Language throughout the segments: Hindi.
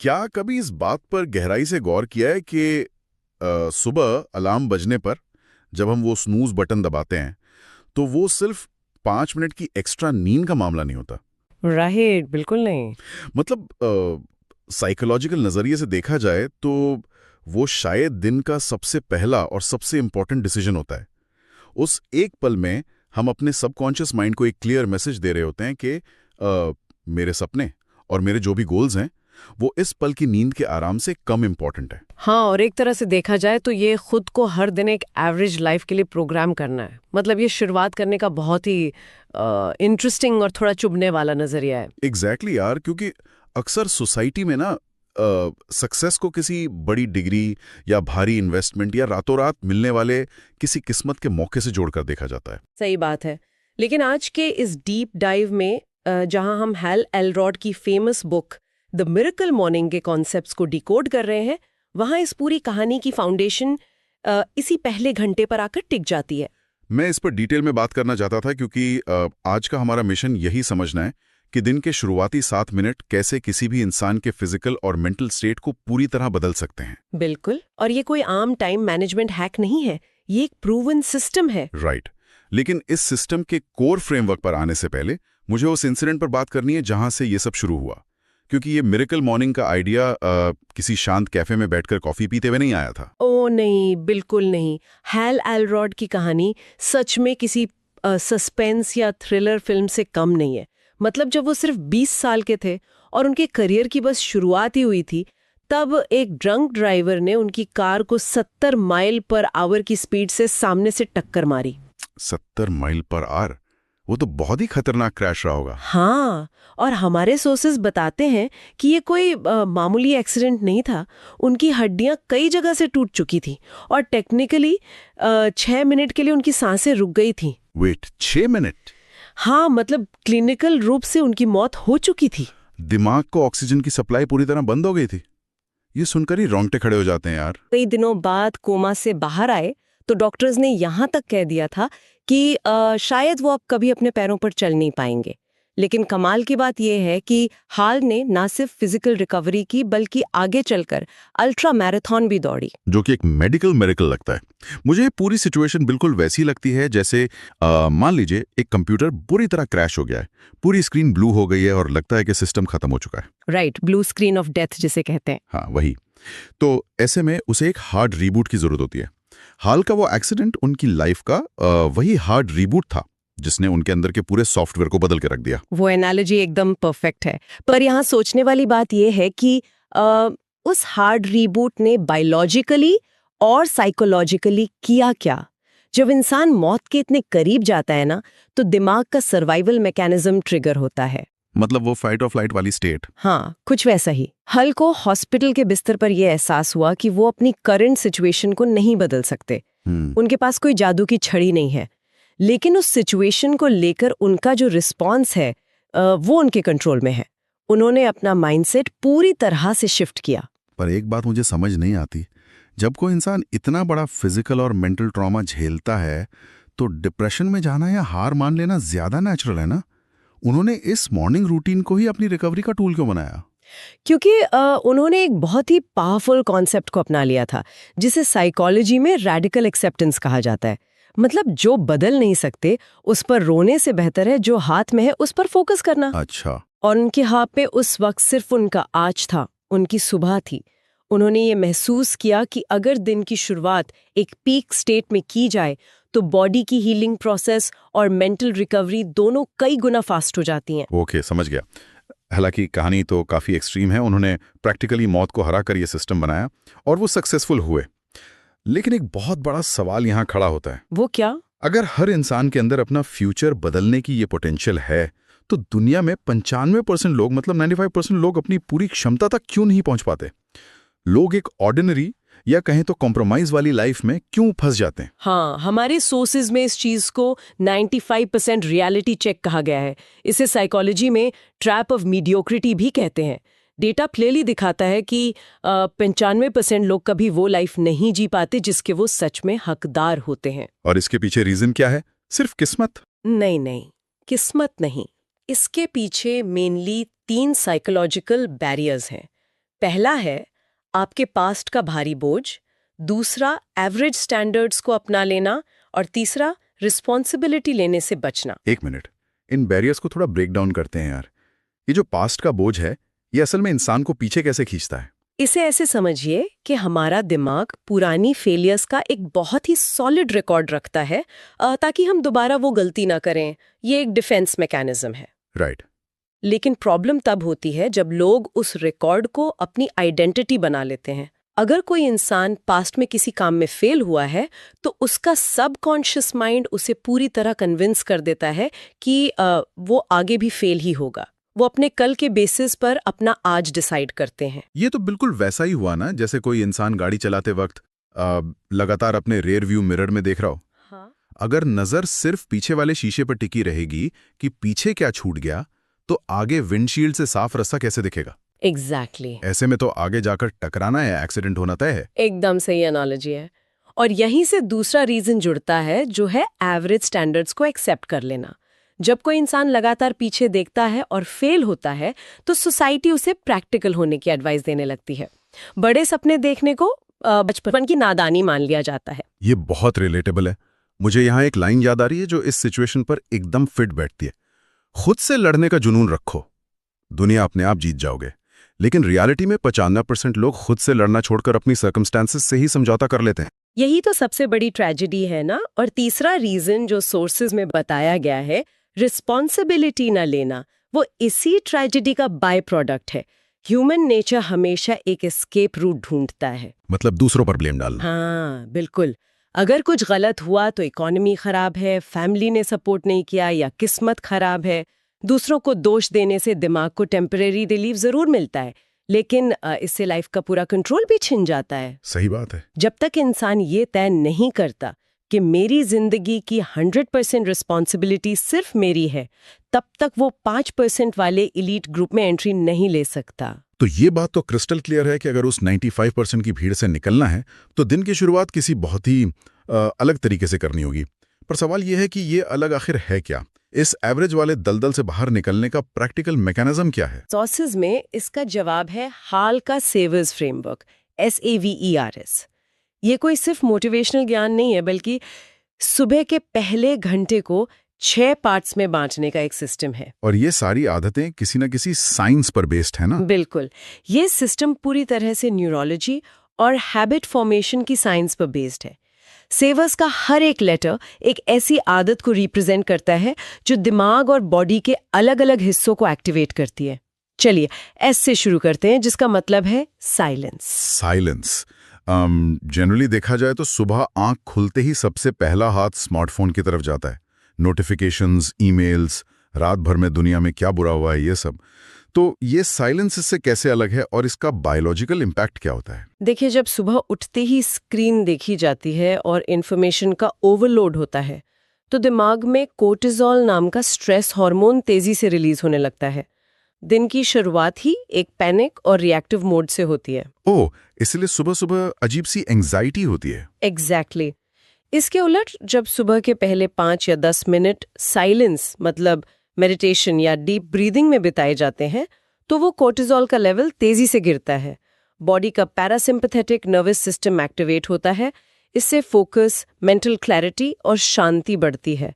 क्या कभी इस बात पर गहराई से गौर किया है कि सुबह अलार्म बजने पर जब हम वो स्नूज बटन दबाते हैं तो वो सिर्फ 5 मिनट की एक्स्ट्रा नींद का मामला नहीं होता। राइट, बिल्कुल नहीं। मतलब साइकोलॉजिकल नजरिए से देखा जाए तो वो शायद दिन का सबसे पहला और सबसे इंपॉर्टेंट डिसीजन होता है। उस एक पल में हम अपने सबकॉन्शियस माइंड को एक क्लियर मैसेज दे रहे होते हैं कि मेरे सपने और मेरे जो भी गोल्स हैं वो इस पल की नींद के आराम से कम इंपॉर्टेंट है। हाँ, और एक तरह से देखा जाए तो ये खुद को हर दिन एक एवरेज लाइफ के लिए प्रोग्राम करना है। मतलब ये शुरुआत करने का बहुत ही इंटरेस्टिंग और थोड़ा चुभने वाला नजरिया है। एग्जैक्टली यार, क्योंकि अक्सर सोसाइटी में ना सक्सेस को किसी बड़ी डिग्री या भारी इन्वेस्टमेंट या रातों रात मिलने वाले किसी किस्मत के मौके से जोड़कर देखा जाता है। सही बात है। लेकिन आज के इस डीप डाइव में जहां हम हैल एलरॉड की famous book the miracle morning के कॉन्सेप्ट्स को डिकोड कर रहे हैं, वहां इस पूरी कहानी की फाउंडेशन इसी पहले घंटे पर आकर टिक जाती है। मैं इस पर डिटेल में बात करना चाहता था क्योंकि आज का हमारा मिशन यही समझना है कि दिन के शुरुआती 7 मिनट कैसे किसी भी इंसान के फिजिकल और मेंटल स्टेट को पूरी तरह बदल सकते हैं। बिल्कुल, और ये कोई आम टाइम मैनेजमेंट हैक नहीं है, ये एक प्रूवन सिस्टम है। राइट। लेकिन इस सिस्टम के कोर फ्रेमवर्क पर आने से पहले मुझे उस इंसिडेंट पर बात करनी है जहां से ये सब शुरू हुआ, क्योंकि ये मिरेकल मॉर्निंग का आइडिया किसी शांत कैफे में बैठकर कॉफी पीते हुए नहीं आया था। ओ नहीं, बिल्कुल नहीं। हैल एलरॉड की कहानी सच में किसी सस्पेंस या थ्रिलर फिल्म से कम नहीं है। मतलब जब वो सिर्फ 20 साल के थे और उनके करियर की बस शुरुआत ही हुई थी, तब एक ड्रंक ड्राइवर ने उनकी कार को 70 माइल पर आवर की स्पीड से सामने से टक्कर मारी। 70 माइल पर आवर? वो तो बहुत ही खतरनाक क्रैश रहा होगा। हाँ, और हमारे सोर्सेज बताते हैं कि ये कोई मामूली एक्सीडेंट नहीं था। उनकी हड्डियां कई जगह से टूट चुकी थी और टेक्निकली 6 मिनट के लिए उनकी सांसें रुक गई थी। Wait, 6 minute? हाँ, मतलब क्लिनिकल रूप से उनकी मौत हो चुकी थी। दिमाग को ऑक्सीजन की सप्लाई पूरी तरह बंद हो गई थी। ये सुनकर ही रोंगटे खड़े हो जाते हैं यार। कई दिनों बाद कोमा से बाहर आए तो डॉक्टर्स ने यहाँ तक कह दिया था कि शायद वो अब कभी अपने पैरों पर चल नहीं पाएंगे। लेकिन कमाल की बात यह है कि हाल ने ना सिर्फ फिजिकल रिकवरी की बल्कि आगे चलकर अल्ट्रा मैराथन भी दौड़ी, जो कि एक मेडिकल मिरेकल लगता है। मुझे पूरी सिचुएशन बिल्कुल वैसी लगती है जैसे मान लीजिए एक कंप्यूटर बुरी तरह क्रैश हो गया है, पूरी स्क्रीन ब्लू हो गई है और लगता है कि सिस्टम खत्म हो चुका है। Right, blue screen of death जिसे कहते हैं। हाँ, वही। तो ऐसे में उसे एक हार्ड रीबूट की जरूरत होती है। हाल का वो एक्सीडेंट उनकी लाइफ का वही हार्ड रीबूट था जिसने उनके अंदर के पूरे सॉफ्टवेयर को बदल के रख दिया। वो एनालॉजी एकदम परफेक्ट है। पर यहाँ सोचने वाली बात यह है कि उस हार्ड रीबूट ने बायोलॉजिकली और साइकोलॉजिकली किया क्या? जब इंसान मौत के इतने करीब जाता है ना, तो दिमाग का सर्वाइवल मैकेनिज्म ट्रिगर होता है। मतलब वो फाइट और फ्लाइट वाली स्टेट। हाँ, कुछ वैसा ही। हल को हॉस्पिटल के बिस्तर पर यह एहसास हुआ कि वो अपनी करंट सिचुएशन को नहीं बदल सकते। उनके पास कोई जादू की छड़ी नहीं है, लेकिन उस सिचुएशन को लेकर उनका जो रिस्पॉन्स है वो उनके कंट्रोल में है। उन्होंने अपना माइंडसेट पूरी तरह से शिफ्ट किया। पर एक बात मुझे समझ नहीं आती, जब कोई इंसान इतना बड़ा फिजिकल और मेंटल ट्रॉमा झेलता है तो डिप्रेशन में जाना या हार मान लेना ज्यादा नेचुरल है ना। उन्होंने इस मॉर्निंग रूटीन को ही अपनी रिकवरी का टूल क्यों बनाया? क्योंकि उन्होंने एक बहुत ही पावरफुल कॉन्सेप्ट को अपना लिया था जिसे साइकोलॉजी में रैडिकल एक्सेप्टेंस कहा जाता है। मतलब जो बदल नहीं सकते उस पर रोने से बेहतर है जो हाथ में है उस पर फोकस करना। अच्छा। और उनके हाथ पे उस वक्त सिर्फ उनका आज था, उनकी सुबह थी। उन्होंने ये महसूस किया कि अगर दिन की शुरुआत एक पीक स्टेट में की जाए तो बॉडी की हीलिंग प्रोसेस और मेंटल रिकवरी दोनों कई गुना फास्ट हो जाती हैं। ओके, समझ गया। हालांकि कहानी तो काफी एक्सट्रीम है। उन्होंने प्रैक्टिकली मौत को हराकर ये सिस्टम बनाया और वो सक्सेसफुल हुए। लेकिन एक बहुत बड़ा सवाल यहाँ खड़ा होता है। वो क्या? अगर हर इंसान के अंदर अपना फ्यूचर बदलने की ये पोटेंशियल है तो दुनिया में 95% लोग, मतलब 95% लोग अपनी पूरी क्षमता तक क्यों नहीं पहुंच पाते? लोग एक ऑर्डिनरी या कहें तो कॉम्प्रोमाइज वाली लाइफ में क्यों फंस जाते हैं? हाँ, हमारे सोर्सेज में इस चीज को 95% रियलिटी चेक कहा गया है। इसे साइकोलॉजी में ट्रैप ऑफ मीडियोक्रिटी भी कहते हैं। डेटा क्लियरली दिखाता है कि 95% लोग कभी वो लाइफ नहीं जी पाते जिसके वो सच में हकदार होते हैं। और इसके पीछे रीजन क्या है? सिर्फ किस्मत? नहीं नहीं, किस्मत नहीं। इसके पीछे मेनली 3 साइकोलॉजिकल बैरियर्स हैं। पहला है आपके पास्ट का भारी बोझ, दूसरा एवरेज स्टैंडर्ड्स को अपना लेना और तीसरा रिस्पॉन्सिबिलिटी लेने से बचना। एक मिनट, इन बैरियर्स को थोड़ा ब्रेक डाउन करते हैं यार। ये जो पास्ट का बोझ है, ये असल में इंसान को पीछे कैसे खींचता है? इसे ऐसे समझिए कि हमारा दिमाग पुरानी फेलियर्स का एक बहुत ही सॉलिड रिकॉर्ड रखता है ताकि हम दोबारा वो गलती ना करें। ये एक डिफेंस मैकेनिज्म है। राइट। लेकिन प्रॉब्लम तब होती है जब लोग उस रिकॉर्ड को अपनी आइडेंटिटी बना लेते हैं। अगर कोई इंसान पास्ट में किसी काम में फेल हुआ है तो उसका सबकॉन्शियस माइंड उसे पूरी तरह कन्विंस कर देता है कि वो आगे भी फेल ही होगा। वो अपने कल के बेसिस पर अपना आज डिसाइड करते हैं। ये तो बिल्कुल वैसा ही हुआ ना, जैसे कोई इंसान गाड़ी चलाते वक्त लगातार अपने रेयर व्यू मिरर में देख रहा हो। हाँ। अगर नजर सिर्फ पीछे वाले शीशे पर टिकी रहेगी कि पीछे क्या छूट गया, तो आगे विंडशील्ड से साफ रास्ता कैसे दिखेगा? एग्जैक्टली। ऐसे में तो आगे जाकर टकराना या एक्सीडेंट होना तय है। एकदम सही एनालॉजी है। और यहीं से दूसरा रीजन जुड़ता है, जो है एवरेज स्टैंडर्ड्स को एक्सेप्ट कर लेना। जब कोई इंसान लगातार पीछे देखता है और फेल होता है तो सोसाइटी उसे प्रैक्टिकल होने की एडवाइस देने लगती है। बड़े सपने देखने को बचपन की नादानी मान लिया जाता है। ये बहुत रिलेटेबल है। मुझे यहाँ एक लाइन याद आ रही है जो इस सिचुएशन पर एकदम फिट बैठती है। खुद से लड़ने का जुनून रखो, दुनिया अपने आप जीत जाओगे। लेकिन रियलिटी में 95% लोग खुद से लड़ना छोड़कर अपनी सर्कमस्टेंसेस से ही समझौता कर लेते हैं। यही तो सबसे बड़ी ट्रेजेडी है ना। और तीसरा रीजन जो सोर्सेज में बताया गया है, रिस्पॉन्सिबिलिटी न लेना, वो इसी ट्रेजेडी का बाय प्रोडक्ट है। ह्यूमन नेचर हमेशा एक एस्केप रूट ढूंढता है। मतलब दूसरों पर ब्लेम डालना। हाँ बिल्कुल। अगर कुछ गलत हुआ तो इकोनॉमी खराब है, फैमिली ने सपोर्ट नहीं किया या किस्मत खराब है। दूसरों को दोष देने से दिमाग को टेम्परेरी रिलीफ जरूर मिलता है, लेकिन इससे लाइफ का पूरा कंट्रोल भी छिन जाता है। सही बात है। जब तक इंसान ये तय नहीं करता कि मेरी जिंदगी की 100% रिस्पॉन्सिबिलिटी सिर्फ मेरी है, तब तक वो 5% वाले इलीट ग्रुप में एंट्री नहीं ले सकता। तो ये बात तो क्रिस्टल क्लियर है कि अगर उस 95% की भीड़ से निकलना है तो दिन की शुरुआत किसी बहुत ही अलग तरीके से करनी होगी। पर सवाल ये है कि ये अलग आखिर है क्या? इस एवरेज वाले दलदल से बाहर निकलने का प्रैक्टिकल मैकेनिज्म क्या है? सोर्सेज में इसका जवाब है हाल का सेवर्स फ्रेमवर्क, SAVERS। ये कोई सिर्फ मोटिवेशनल ज्ञान नहीं है, बल्कि सुबह के पहले घंटे को 6 पार्ट्स में बांटने का एक सिस्टम है। और ये सारी आदतें किसी न किसी साइंस पर बेस्ड है ना? बिल्कुल। ये सिस्टम पूरी तरह से न्यूरोलॉजी और हैबिट फॉर्मेशन की साइंस पर बेस्ड है। सेवर्स का हर एक लेटर एक ऐसी आदत को रिप्रेजेंट करता है जो दिमाग और बॉडी के अलग अलग हिस्सों को एक्टिवेट करती है। चलिए एस से शुरू करते हैं, जिसका मतलब है साइलेंस। साइलेंस। जनरली देखा जाए तो सुबह आंख खुलते ही सबसे पहला हाथ स्मार्टफोन की तरफ जाता है। नोटिफिकेशंस, ईमेल्स, रात भर में दुनिया में क्या बुरा हुआ है, ये सब। तो ये साइलेंस इससे कैसे अलग है और इसका बायोलॉजिकल इम्पैक्ट क्या होता है? देखिए, जब सुबह उठते ही स्क्रीन देखी जाती है और इन्फॉर्मेशन का ओवरलोड होता है तो दिमाग में कोर्टिजोल नाम का स्ट्रेस हार्मोन तेजी से रिलीज होने लगता है। दिन की शुरुआत ही एक पैनिक और रिएक्टिव मोड से होती है। ओह, इसलिए सुबह सुबह अजीब सी एंजाइटी होती है। एग्जैक्टली। इसके उलट जब सुबह के पहले 5 या 10 मिनट साइलेंस मतलब मेडिटेशन या डीप ब्रीदिंग में बिताए जाते हैं तो वो कोर्टिजोल का लेवल तेजी से गिरता है। बॉडी का पैरासिम्पैथेटिक नर्वस सिस्टम एक्टिवेट होता है। इससे फोकस, मेंटल क्लैरिटी और शांति बढ़ती है।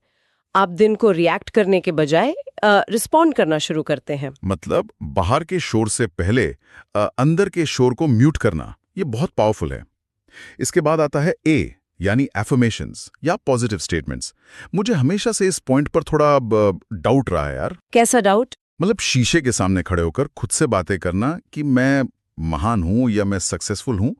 आप दिन को रिएक्ट करने के बजाय रिस्पॉन्ड करना शुरू करते हैं। मतलब बाहर के शोर से पहले अंदर के शोर को म्यूट करना, ये बहुत पावरफुल है। इसके बाद आता है ए, यानी एफर्मेशंस या पॉजिटिव स्टेटमेंट्स। मुझे हमेशा से इस पॉइंट पर थोड़ा डाउट रहा है यार। कैसा डाउट? मतलब शीशे के सामने खड़े होकर खुद से बातें करना कि मैं महान हूं या मैं सक्सेसफुल हूं,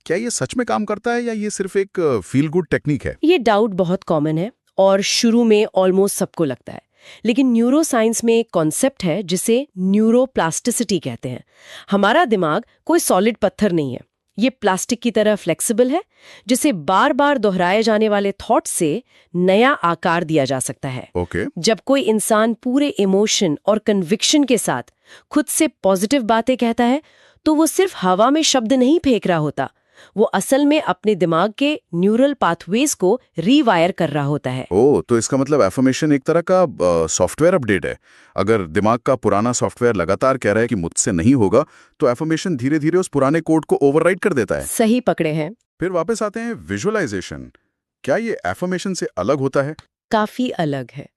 क्या ये सच में काम करता है या ये सिर्फ एक फील गुड टेक्निक है? ये डाउट बहुत कॉमन है और शुरू में ऑलमोस्ट सबको लगता है। लेकिन न्यूरो साइंस में एक कॉन्सेप्ट है जिसे न्यूरोप्लास्टिसिटी कहते हैं। हमारा दिमाग कोई सॉलिड पत्थर नहीं है, ये प्लास्टिक की तरह फ्लेक्सिबल है, जिसे बार बार दोहराए जाने वाले थॉट से नया आकार दिया जा सकता है। ओके। जब कोई इंसान पूरे इमोशन और कन्विक्शन के साथ खुद से पॉजिटिव बातें कहता है तो वो सिर्फ हवा में शब्द नहीं फेंक रहा होता, वो असल में अपने दिमाग के न्यूरल पाथवेज को रीवायर कर रहा होता है। ओह, तो इसका मतलब एफर्मेशन एक तरह का सॉफ्टवेयर अपडेट है। अगर दिमाग का पुराना सॉफ्टवेयर लगातार कह रहा है कि मुझसे नहीं होगा, तो एफर्मेशन धीरे धीरे उस पुराने कोड को ओवरराइट कर देता है। सही पकड़े हैं। फिर वापस आते हैं विजुअलाइजेशन। क्या ये एफर्मेशन से अलग होता है? काफी अलग है।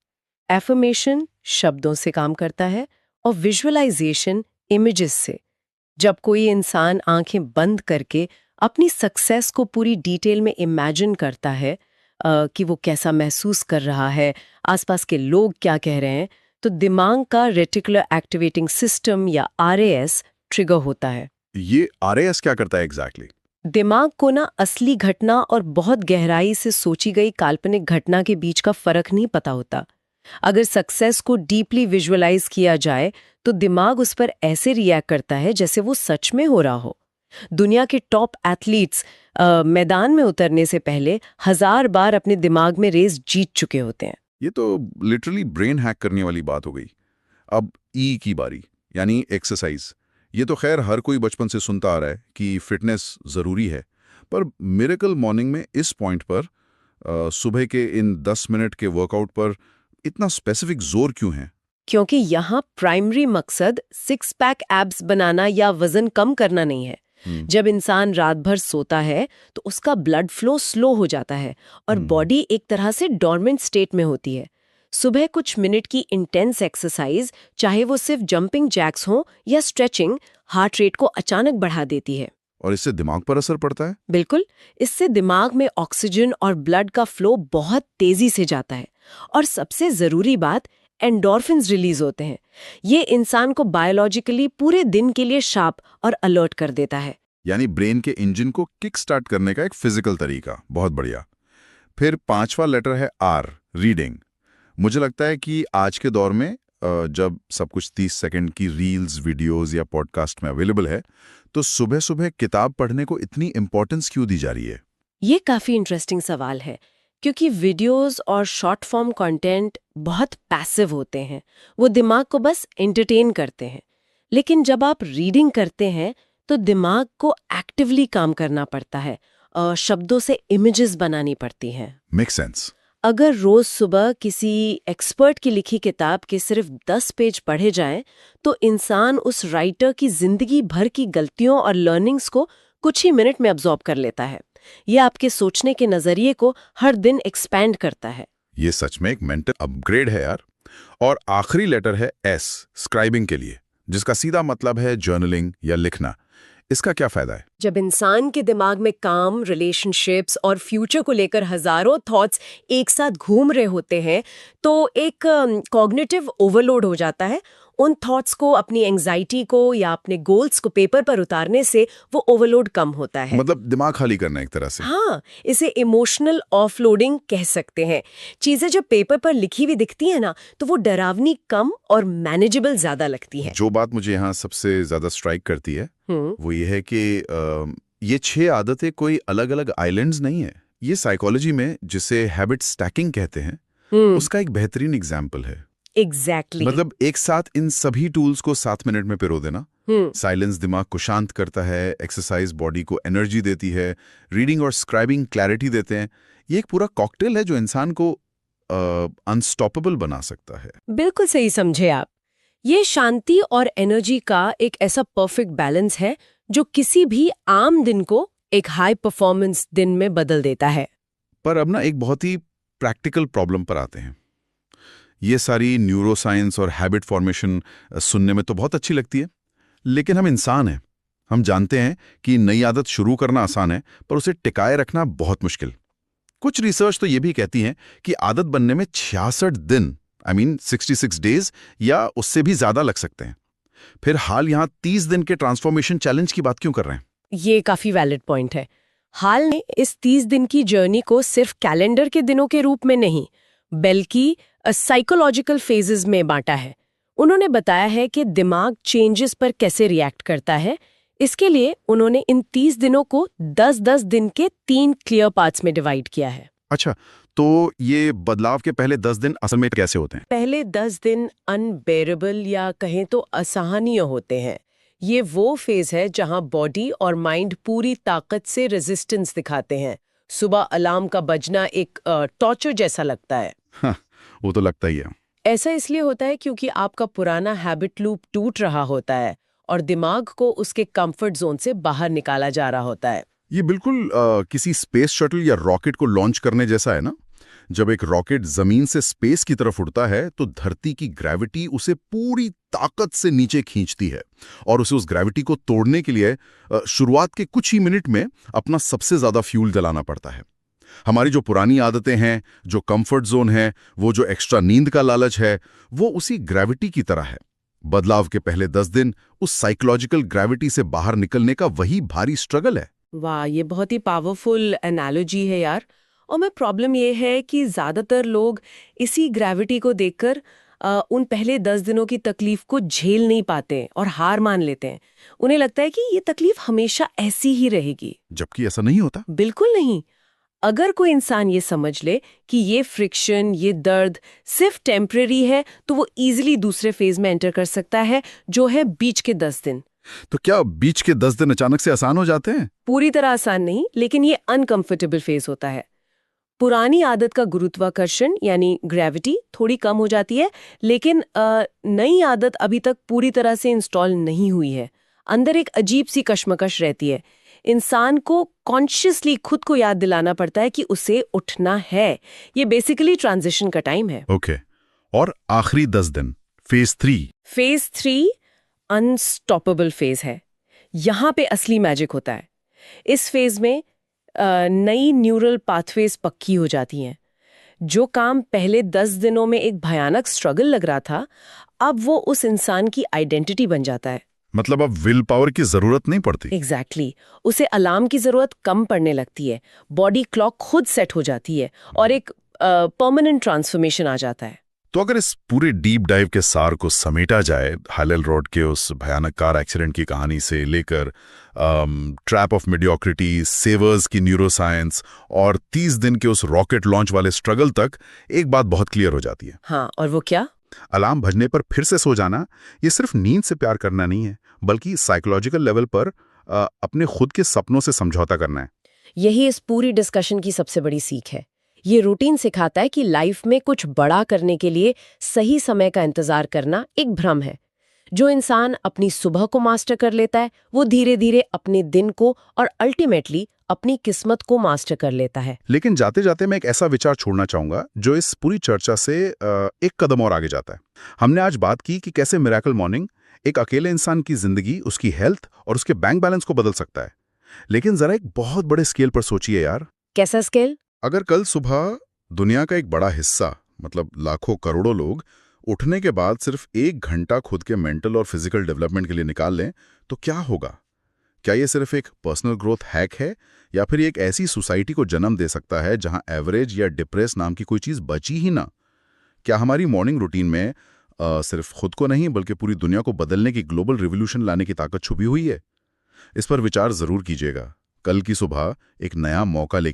एफर्मेशन शब्दों से काम करता है और विजुअलाइजेशन इमेजेस से। जब कोई इंसान आंखें बंद करके अपनी सक्सेस को पूरी डिटेल में इमेजिन करता है कि वो कैसा महसूस कर रहा है, आसपास के लोग क्या कह रहे हैं, तो दिमाग का रेटिकुलर एक्टिवेटिंग सिस्टम या आरएएस ट्रिगर होता है। ये आरएएस क्या करता है एग्जैक्टली? दिमाग को ना असली घटना और बहुत गहराई से सोची गई काल्पनिक घटना के बीच का फर्क नहीं पता होता। अगर सक्सेस को डीपली विजुअलाइज किया जाए तो दिमाग उस पर ऐसे रिएक्ट करता है जैसे वो सच में हो रहा हो। दुनिया के टॉप एथलीट्स मैदान में उतरने से पहले 1000 बार अपने दिमाग में रेस जीत चुके होते हैं। ये तो लिटरली ब्रेन हैक करने वाली बात हो गई। अब ई की बारी, यानी एक्सरसाइज। ये तो खैर हर कोई बचपन से सुनता आ रहा है कि फिटनेस ज़रूरी है, पर मिरेकल मॉर्निंग में इस पॉइंट पर सुबह के इन 10 मिनट के वर्कआउट पर इतना स्पेसिफिक जोर क्यों है? क्योंकि यहाँ प्राइमरी मकसद 6 पैक एब्स बनाना या वजन कम करना नहीं है। जब इंसान रात भर सोता है तो उसका ब्लड फ्लो स्लो हो जाता है और बॉडी एक तरह से डॉर्मेंट स्टेट में होती है। सुबह कुछ मिनट की इंटेंस एक्सरसाइज, चाहे वो सिर्फ जंपिंग जैक्स हो या स्ट्रेचिंग, हार्ट रेट को अचानक बढ़ा देती है। और इससे दिमाग पर असर पड़ता है? बिल्कुल, इससे दिमाग में ऑक्सीजन और ब्लड का फ्लो बहुत तेजी से जाता है और सबसे जरूरी बात, एंडोर्फिन्स रिलीज होते हैं। ये इंसान को बायोलॉजिकली पूरे दिन के लिए शार्प और अलर्ट कर देता है। यानी ब्रेन के इंजन को किक स्टार्ट करने का एक फिजिकल तरीका। बहुत बढ़िया। फिर 5वां लेटर है आर, रीडिंग। मुझे लगता है कि आज के दौर में जब सब कुछ 30 सेकंड की रील्स, वीडियोस या पॉडकास्ट में अवेलेबल है, तो सुबह सुबह किताब पढ़ने को इतनी इंपॉर्टेंस क्यों दी जा रही है? ये काफी इंटरेस्टिंग सवाल है, क्योंकि वीडियोस और शॉर्ट फॉर्म कंटेंट बहुत पैसिव होते हैं। वो दिमाग को बस एंटरटेन करते हैं। लेकिन जब आप रीडिंग करते हैं तो दिमाग को एक्टिवली काम करना पड़ता है और शब्दों से इमेजेस बनानी पड़ती हैं। Make sense. अगर रोज सुबह किसी एक्सपर्ट की लिखी किताब के सिर्फ 10 पेज पढ़े जाएं, तो इंसान उस राइटर की जिंदगी भर की गलतियों और लर्निंग्स को कुछ ही मिनट में अब्सॉर्ब कर लेता है। यह आपके सोचने के नजरिए को हर दिन एक्सपैंड करता है। ये सच में एक मेंटल अपग्रेड है यार। और आखिरी लेटर है एस, स्क्राइबिंग के लिए, जिसका सीधा मतलब है जर्नलिंग या लिखना। इसका क्या फायदा है? जब इंसान के दिमाग में काम, रिलेशनशिप्स और फ्यूचर को लेकर हजारों थॉट्स एक साथ घूम रहे होते हैं, तो एक कॉग्निटिव ओवरलोड हो जाता है। उन थॉट्स को, अपनी एंजाइटी को या अपने गोल्स को पेपर पर उतारने से वो ओवरलोड कम होता है। मतलब दिमाग खाली करना एक तरह से। हाँ, इसे इमोशनल ऑफलोडिंग कह सकते हैं। चीजें जब पेपर पर लिखी हुई दिखती है ना, तो वो डरावनी कम और मैनेजेबल ज्यादा लगती है। जो बात मुझे यहाँ सबसे ज्यादा स्ट्राइक करती है वो ये है कि ये 6 आदतें कोई अलग अलग आइलैंड्स नहीं है। ये साइकोलॉजी में जिसे हैबिट स्टैकिंग कहते हैं, उसका एक बेहतरीन एग्जाम्पल है। एग्जैक्टली। मतलब एक साथ इन सभी टूल्स को 7 मिनट में पिरो देना। साइलेंस दिमाग को शांत करता है, एक्सरसाइज बॉडी को एनर्जी देती है, रीडिंग और स्क्राइबिंग क्लैरिटी देते हैं। ये एक पूरा कॉकटेल है जो इंसान को अनस्टॉपेबल बना सकता है। बिल्कुल सही समझे आप। ये शांति और एनर्जी का एक ऐसा परफेक्ट बैलेंस है जो किसी भी आम दिन को एक हाई परफॉर्मेंस दिन में बदल देता है। पर अब ना एक बहुत ही प्रैक्टिकल प्रॉब्लम पर आते हैं। ये सारी न्यूरोसाइंस और हैबिट फॉर्मेशन सुनने में तो बहुत अच्छी लगती है, लेकिन हम इंसान हैं। हम जानते हैं कि नई आदत शुरू करना आसान है, पर उसे टिकाए रखना बहुत मुश्किल। कुछ रिसर्च तो ये भी कहती है कि आदत बनने में 66 दिन, 66 डेज या उससे भी ज्यादा लग सकते हैं। फिर हाल यहाँ 30 दिन के ट्रांसफॉर्मेशन चैलेंज की बात क्यों कर रहे हैं? ये काफी वैलिड पॉइंट है। हाल ने इस 30 दिन की जर्नी को सिर्फ कैलेंडर के दिनों के रूप में नहीं, बल्कि साइकोलॉजिकल फेजेस में बांटा है। उन्होंने बताया है कि दिमाग चेंजेस पर कैसे रिएक्ट करता है। इसके लिए उन्होंने इन 30 दिनों को 10-10 दिन के 3 क्लियर पार्ट्स में डिवाइड किया है। अच्छा, तो ये बदलाव के पहले 10 दिन असल में कैसे होते हैं? पहले 10 दिन अनबेरेबल या कहें तो असहनीय होते हैं, ये वो फेज है जहां बॉडी और माइंड पूरी ताकत से रेजिस्टेंस दिखाते हैं। सुबह अलार्म का बजना एक टॉर्चर जैसा लगता है। हाँ, वो तो लगता ही है। ऐसा इसलिए होता है क्योंकि आपका पुराना हैबिट लूप टूट रहा होता है और दिमाग को उसके कंफर्ट जोन से बाहर निकाला जा रहा होता है। ये बिल्कुल किसी स्पेस शटल या रॉकेट को लॉन्च करने जैसा है ना। जब एक रॉकेट जमीन से स्पेस की तरफ उड़ता है तो धरती की ग्रेविटी उसे पूरी ताकत से नीचे खींचती है और उसे उस ग्रेविटी को तोड़ने के लिए शुरुआत के कुछ ही मिनट में अपना सबसे ज्यादा फ्यूल जलाना पड़ता है। हमारी जो पुरानी आदतें हैं, जो कंफर्ट जोन है, वो जो एक्स्ट्रा नींद का लालच है, वो उसी ग्रेविटी की तरह है। बदलाव के पहले 10 दिन उस साइकोलॉजिकल ग्रेविटी से बाहर निकलने का वही भारी स्ट्रगल है। वाह, ये बहुत ही पावरफुल एनालॉजी है यार। और मैं प्रॉब्लम ये है कि ज्यादातर लोग इसी ग्रेविटी को देखकर उन पहले 10 दिनों की तकलीफ को झेल नहीं पाते और हार मान लेते हैं। उन्हें लगता है कि ये तकलीफ हमेशा ऐसी ही रहेगी, जबकि ऐसा नहीं होता। बिल्कुल नहीं। अगर कोई इंसान ये समझ ले कि ये फ्रिक्शन, ये दर्द सिर्फ टेम्परेरी है, तो वो इजीली दूसरे फेज में एंटर कर सकता है, जो है बीच के 10 दिन। तो क्या बीच के 10 दिन अचानक से आसान हो जाते हैं? पूरी तरह आसान नहीं, लेकिन ये अनकंफर्टेबल फेज होता है। पुरानी आदत का गुरुत्वाकर्षण यानी ग्रेविटी थोड़ी कम हो जाती है, लेकिन नई आदत अभी तक पूरी तरह से इंस्टॉल नहीं हुई है। अंदर एक अजीब सी कश्मकश रहती है। इंसान को कॉन्शियसली खुद को याद दिलाना पड़ता है कि उसे उठना है। ये बेसिकली ट्रांजिशन का टाइम है। ओके। और आखिरी 10 दिन, फेज 3। फेज 3 अनस्टॉपेबल फेज है। यहाँ पे असली मैजिक होता है। इस फेज में नई न्यूरल पाथवेज पक्की हो जाती हैं। जो काम पहले 10 दिनों में एक भयानक स्ट्रगल लग रहा था, अब वो उस इंसान की आइडेंटिटी बन जाता है। मतलब अब विल पावर की जरूरत नहीं पड़ती। एग्जैक्टली उसे अलार्म की जरूरत कम पड़ने लगती है। बॉडी क्लॉक खुद सेट हो जाती है और एक परमानेंट ट्रांसफॉर्मेशन आ जाता है। तो अगर इस पूरे डीप डाइव के सार को समेटा जाए, हाल एलरॉड के उस भयानक कार एक्सीडेंट की कहानी से लेकर ट्रैप ऑफ मीडियोक्रिटी, सेवर्स की न्यूरोसाइंस और 30 दिन के उस रॉकेट लॉन्च वाले स्ट्रगल तक, एक बात बहुत क्लियर हो जाती है। हाँ, और वो क्या? अलार्म बजने पर फिर से सो जाना, ये सिर्फ नींद से प्यार करना नहीं है, बल्कि साइकोलॉजिकल लेवल पर अपने खुद के सपनों से समझौता करना है। यही इस पूरी डिस्कशन की सबसे बड़ी सीख है। ये रूटीन सिखाता है कि लाइफ में कुछ बड़ा करने के लिए सही समय का इंतजार करना एक भ्रम है। जो इंसान अपनी सुबह को मास्टर कर लेता है, वो धीरे धीरे अपने दिन को और अल्टीमेटली अपनी किस्मत को मास्टर कर लेता है। लेकिन जाते जाते मैं एक ऐसा विचार छोड़ना चाहूंगा जो इस पूरी चर्चा से एक कदम और आगे जाता है। हमने आज बात की कि कैसे मिरेकल मॉर्निंग एक अकेले इंसान की जिंदगी, उसकी हेल्थ और उसके बैंक बैलेंस को बदल सकता है। लेकिन जरा एक बहुत बड़े स्केल पर सोचिए यार। कैसा स्केल? अगर कल सुबह दुनिया का एक बड़ा हिस्सा, मतलब लाखों करोड़ों लोग, उठने के बाद सिर्फ 1 घंटा खुद के मेंटल और फिजिकल डेवलपमेंट के लिए निकाल लें, तो क्या होगा? क्या ये सिर्फ एक पर्सनल ग्रोथ हैक है, या फिर ये एक ऐसी सोसाइटी को जन्म दे सकता है जहां एवरेज या डिप्रेस नाम की कोई चीज बची ही ना? क्या हमारी मॉर्निंग रूटीन में सिर्फ खुद को नहीं बल्कि पूरी दुनिया को बदलने की ग्लोबल रिवॉल्यूशन लाने की ताकत छुपी हुई है? इस पर विचार जरूर कीजिएगा। कल की सुबह एक नया मौका लेके